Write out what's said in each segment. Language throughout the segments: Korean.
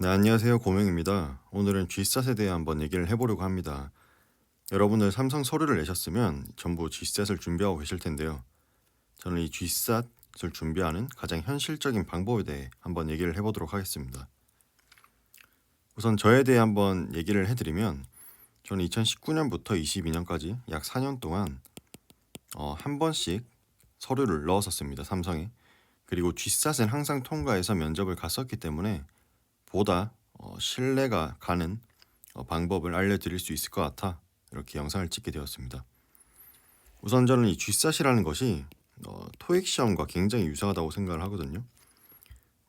네, 안녕하세요. 고명입니다. 오늘은 G샷에 대해 한번 얘기를 해보려고 합니다. 여러분들 삼성 서류를 내셨으면 전부 G샷을 준비하고 계실 텐데요. 저는 이 G샷을 준비하는 가장 현실적인 방법에 대해 한번 얘기를 해보도록 하겠습니다. 우선 저에 대해 한번 얘기를 해드리면 저는 2019년부터 22년까지 약 4년 동안 한 번씩 서류를 넣었었습니다. 삼성에. 그리고 G샷은 항상 통과해서 면접을 갔었기 때문에 보다 신뢰가 가는 방법을 알려드릴 수 있을 것 같아 이렇게 영상을 찍게 되었습니다. 우선 저는 이 G샷이라는 것이 토익 시험과 굉장히 유사하다고 생각을 하거든요.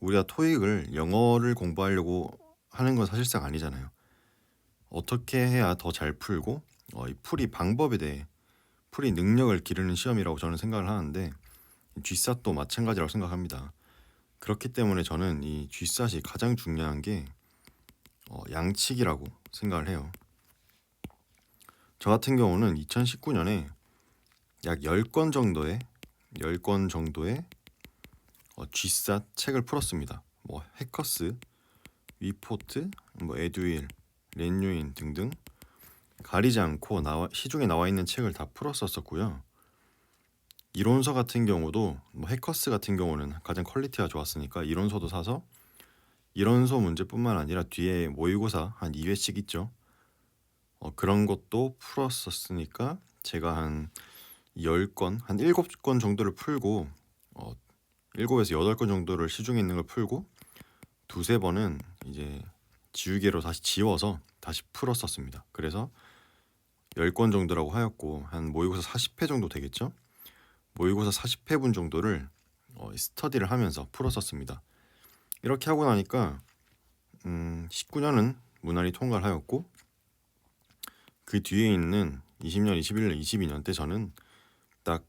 우리가 토익을 영어를 공부하려고 하는 건 사실상 아니잖아요. 어떻게 해야 더 잘 풀고 이 풀이 방법에 대해 풀이 능력을 기르는 시험이라고 저는 생각을 하는데 G샷도 마찬가지라고 생각합니다. 그렇기 때문에 저는 이 G샷이 가장 중요한 게 양측이라고 생각을 해요. 저 같은 경우는 2019년에 약 10권 정도의 G샷 책을 풀었습니다. 뭐 해커스, 위포트, 뭐 에듀윌, 렌유인 등등 가리지 않고 시중에 나와 있는 책을 다 풀었었고요. 이론서 같은 경우도 뭐 해커스 같은 경우는 가장 퀄리티가 좋았으니까 이론서도 사서 이론서 문제뿐만 아니라 뒤에 모의고사 한 2회씩 있죠. 그런 것도 풀었었으니까 제가 한 10권, 한 7권 정도를 풀고 7에서 8권 정도를 시중에 있는 걸 풀고 두세 번은 이제 지우개로 다시 지워서 다시 풀었었습니다. 그래서 10권 정도라고 하였고 한 모의고사 40회 정도 되겠죠? 모의고사 40회분 정도를 스터디를 하면서 풀었었습니다. 이렇게 하고 나니까 19년은 무난히 통과를 하였고 그 뒤에 있는 20년, 21년, 22년 때 저는 딱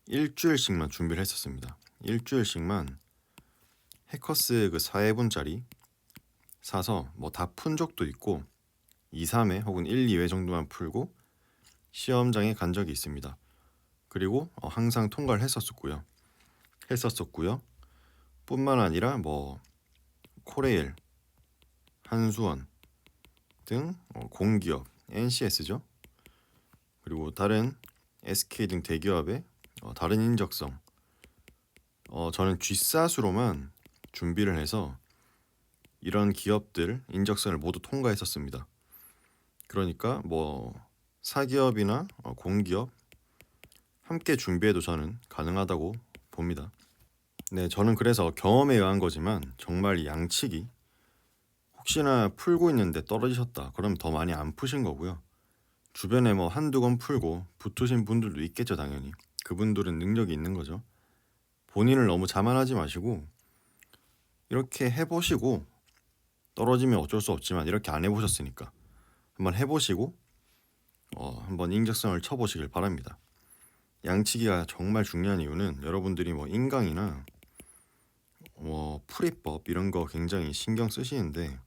일주일씩만 준비를 했었습니다. 일주일씩만 해커스 그 4회분짜리 사서 뭐 다 푼 적도 있고 2, 3회 혹은 1, 2회 정도만 풀고 시험장에 간 적이 있습니다. 그리고 항상 통과를 했었었고요. 뿐만 아니라 뭐 코레일, 한수원 등 공기업, NCS죠. 그리고 다른 SK 등 대기업의 다른 인적성 저는 G샷으로만 준비를 해서 이런 기업들 인적성을 모두 통과했었습니다. 그러니까 뭐 사기업이나 공기업 함께 준비해도 저는 가능하다고 봅니다. 네, 저는 그래서 경험에 의한 거지만 정말 이 양측이 혹시나 풀고 있는데 떨어지셨다 그러면 더 많이 안 푸신 거고요. 주변에 뭐 한두 권 풀고 붙으신 분들도 있겠죠, 당연히. 그분들은 능력이 있는 거죠. 본인을 너무 자만하지 마시고 이렇게 해보시고 떨어지면 어쩔 수 없지만 이렇게 안 해보셨으니까 한번 해보시고 한번 인적성을 쳐보시길 바랍니다. 양치기가 정말 중요한 이유는 여러분들이 뭐 인강이나 뭐 풀이법 이런 거 굉장히 신경 쓰시는데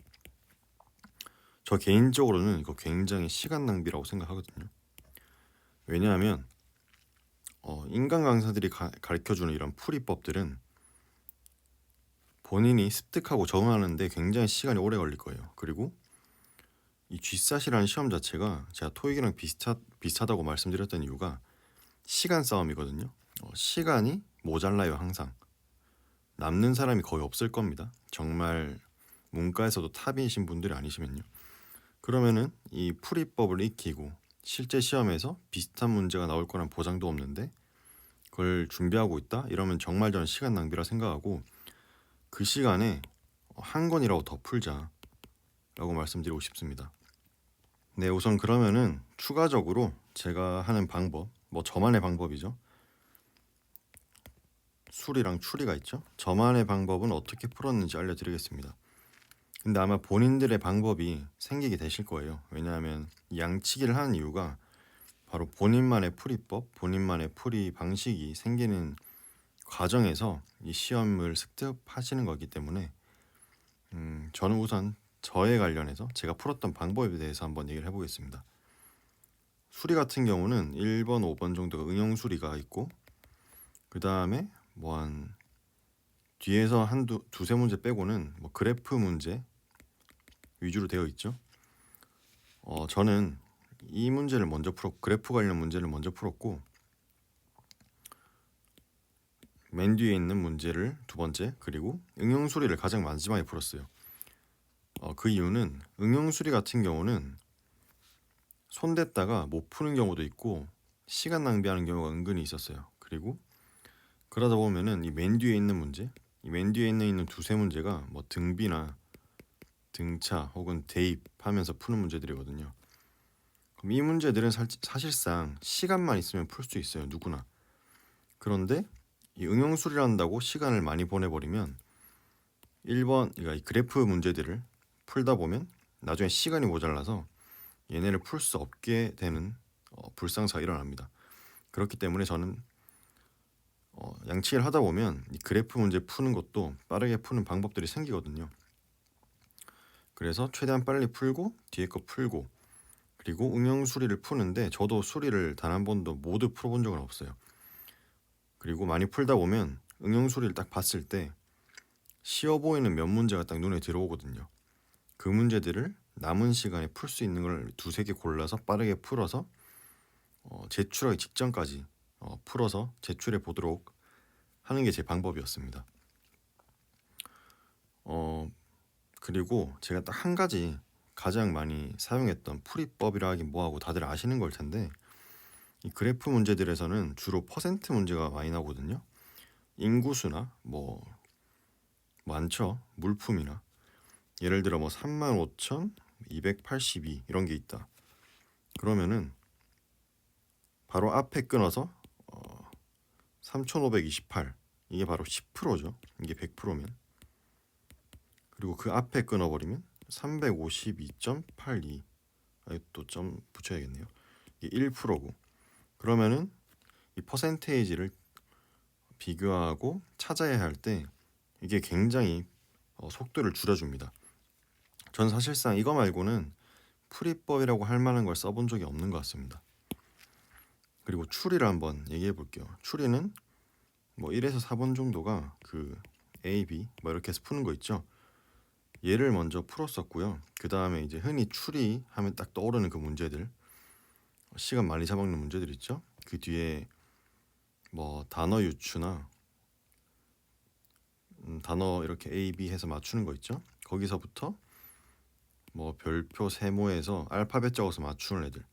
저 개인적으로는 이거 굉장히 시간 낭비라고 생각하거든요. 왜냐하면 인강 강사들이 가르쳐주는 이런 풀이법들은 본인이 습득하고 적응하는데 굉장히 시간이 오래 걸릴 거예요. 그리고 이 G샷이라는 시험 자체가 제가 토익이랑 비슷하다고 말씀드렸던 이유가 시간 싸움이거든요. 시간이 모자라요, 항상. 남는 사람이 거의 없을 겁니다. 정말 문과에서도 탑이신 분들이 아니시면요. 그러면은 이 풀이법을 익히고 실제 시험에서 비슷한 문제가 나올 거란 보장도 없는데 그걸 준비하고 있다? 이러면 정말 저는 시간 낭비라 생각하고 그 시간에 한 권이라고 더 풀자 라고 말씀드리고 싶습니다. 네, 우선 그러면은 추가적으로 제가 하는 방법, 뭐 저만의 방법이죠. 술이랑 추리가 있죠. 저만의 방법은 어떻게 풀었는지 알려드리겠습니다. 근데 아마 본인들의 방법이 생기게 되실 거예요. 왜냐하면 양치기를 하는 이유가 바로 본인만의 풀이법, 본인만의 풀이 방식이 생기는 과정에서 이 시험을 습득하시는 거기 때문에 저는 우선 저에 관련해서 제가 풀었던 방법에 대해서 한번 얘기를 해보겠습니다. 수리 같은 경우는 1번, 5번 정도가 응용 수리가 있고 그 다음에 뭐 한 뒤에서 두세 문제 빼고는 뭐 그래프 문제 위주로 되어 있죠. 저는 이 문제를 먼저 풀었고, 그래프 관련 문제를 먼저 풀었고, 맨 뒤에 있는 문제를 두 번째, 그리고 응용 수리를 가장 마지막에 풀었어요. 그 이유는 응용 수리 같은 경우는 손댔다가 못 푸는 경우도 있고 시간 낭비하는 경우가 은근히 있었어요. 그리고 그러다 보면은 이 맨 뒤에 있는 문제, 이 맨 뒤에 있는 두세 문제가 뭐 등비나 등차 혹은 대입하면서 푸는 문제들이거든요. 그럼 이 문제들은 사실상 시간만 있으면 풀 수 있어요, 누구나. 그런데 이 응용수리를 한다고 시간을 많이 보내버리면 1번, 그러니까 이 그래프 문제들을 풀다 보면 나중에 시간이 모자라서 얘네를 풀 수 없게 되는 불상사가 일어납니다. 그렇기 때문에 저는 양치기를 하다 보면 이 그래프 문제 푸는 것도 빠르게 푸는 방법들이 생기거든요. 그래서 최대한 빨리 풀고 뒤에 거 풀고, 그리고 응용 수리를 푸는데 저도 수리를 단 한 번도 모두 풀어본 적은 없어요. 그리고 많이 풀다 보면 응용 수리를 딱 봤을 때 쉬워 보이는 몇 문제가 딱 눈에 들어오거든요. 그 문제들을 남은 시간에 풀 수 있는 걸 두세 개 골라서 빠르게 풀어서 제출하기 직전까지 풀어서 제출해 보도록 하는 게 제 방법이었습니다. 그리고 제가 딱 한 가지 가장 많이 사용했던 풀이법이라 하긴 뭐하고 다들 아시는 걸 텐데, 이 그래프 문제들에서는 주로 퍼센트 문제가 많이 나오거든요. 인구수나 뭐 많죠. 물품이나 예를 들어 뭐 35,282 이런 게 있다. 그러면은 바로 앞에 끊어서 3,528, 이게 바로 10%죠. 이게 100%면. 그리고 그 앞에 끊어버리면 352.82, 또 점 붙여야겠네요. 이게 1%고. 그러면은 이 퍼센테이지를 비교하고 찾아야 할 때 이게 굉장히 속도를 줄여줍니다. 전 사실상 이거 말고는 풀이법이라고 할 만한 걸 써본 적이 없는 것 같습니다. 그리고 추리를 한번 얘기해 볼게요. 추리는 뭐 1에서 4번 정도가 그 A, B 뭐 이렇게 해서 푸는 거 있죠. 얘를 먼저 풀었었고요. 그 다음에 이제 흔히 추리하면 딱 떠오르는 그 문제들, 시간 많이 잡아먹는 문제들 있죠. 그 뒤에 뭐 단어 유추나 단어 이렇게 A, B 해서 맞추는 거 있죠. 거기서부터 뭐 별표 세모에서 알파벳 적어서 맞추는 애들,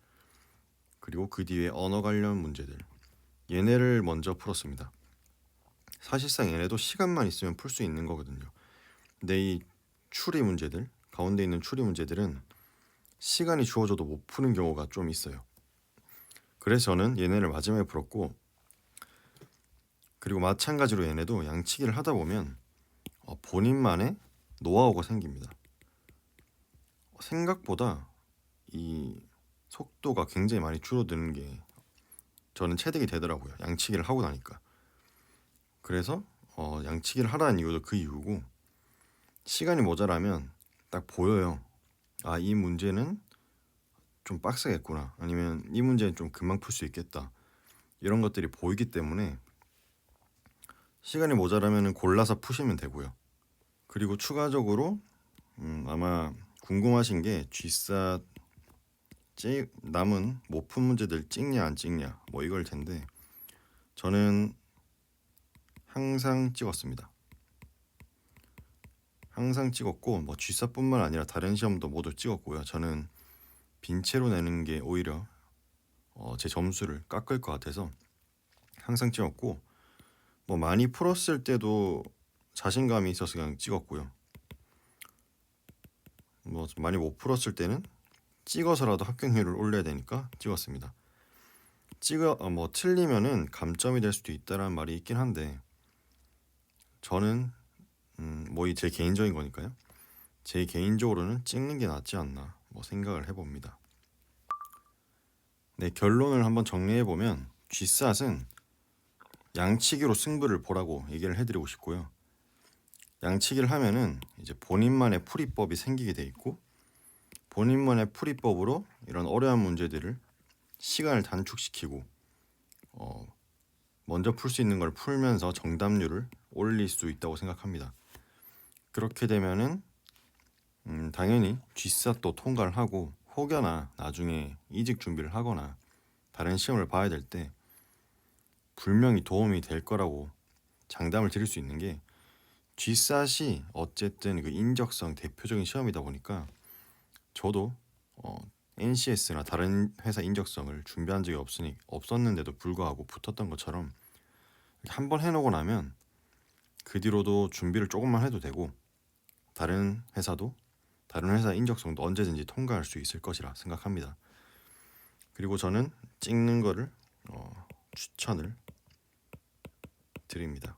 그리고 그 뒤에 언어 관련 문제들, 얘네를 먼저 풀었습니다. 사실상 얘네도 시간만 있으면 풀 수 있는 거거든요. 근데 이 추리 문제들, 가운데 있는 추리 문제들은 시간이 주어져도 못 푸는 경우가 좀 있어요. 그래서 저는 얘네를 마지막에 풀었고, 그리고 마찬가지로 얘네도 양치기를 하다 보면 본인만의 노하우가 생깁니다. 생각보다 이 속도가 굉장히 많이 줄어드는 게 저는 체득이 되더라고요. 양치기를 하고 나니까. 그래서 양치기를 하라는 이유도 그 이유고, 시간이 모자라면 딱 보여요. 아, 이 문제는 좀 빡세겠구나, 아니면 이 문제는 좀 금방 풀 수 있겠다, 이런 것들이 보이기 때문에 시간이 모자라면 골라서 푸시면 되고요. 그리고 추가적으로 아마 궁금하신 게 G사 남은 못 푼 문제들 찍냐 안 찍냐 뭐 이걸 텐데, 저는 항상 찍었습니다. 항상 찍었고 뭐 G사뿐만 아니라 다른 시험도 모두 찍었고요. 저는 빈 채로 내는 게 오히려 제 점수를 깎을 것 같아서 항상 찍었고, 뭐 많이 풀었을 때도 자신감이 있어서 그냥 찍었고요. 뭐 많이 못 풀었을 때는 찍어서라도 합격률을 올려야 되니까 찍었습니다. 뭐 틀리면은 감점이 될 수도 있다라는 말이 있긴 한데, 저는 뭐 이 제 개인적인 거니까요. 제 개인적으로는 찍는 게 낫지 않나 뭐 생각을 해봅니다. 네, 결론을 한번 정리해 보면 G샷은 양치기로 승부를 보라고 얘기를 해드리고 싶고요. 양치기를 하면은 이제 본인만의 풀이법이 생기게 돼 있고, 본인만의 풀이법으로 이런 어려운 문제들을 시간을 단축시키고 먼저 풀 수 있는 걸 풀면서 정답률을 올릴 수 있다고 생각합니다. 그렇게 되면은 당연히 GSAT도 통과를 하고 혹여나 나중에 이직 준비를 하거나 다른 시험을 봐야 될 때 분명히 도움이 될 거라고 장담을 드릴 수 있는 게 GSAT이 어쨌든 그 인적성 대표적인 시험이다 보니까 저도 NCS나 다른 회사 인적성을 준비한 적이 없었는데도 불구하고 붙었던 것처럼 한 번 해놓고 나면 그 뒤로도 준비를 조금만 해도 되고 다른 회사 인적성도 언제든지 통과할 수 있을 것이라 생각합니다. 그리고 저는 찍는 거를 추천을 드립니다.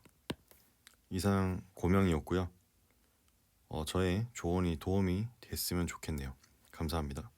이상 고명이었고요. 저의 조언이 도움이 됐으면 좋겠네요. 감사합니다.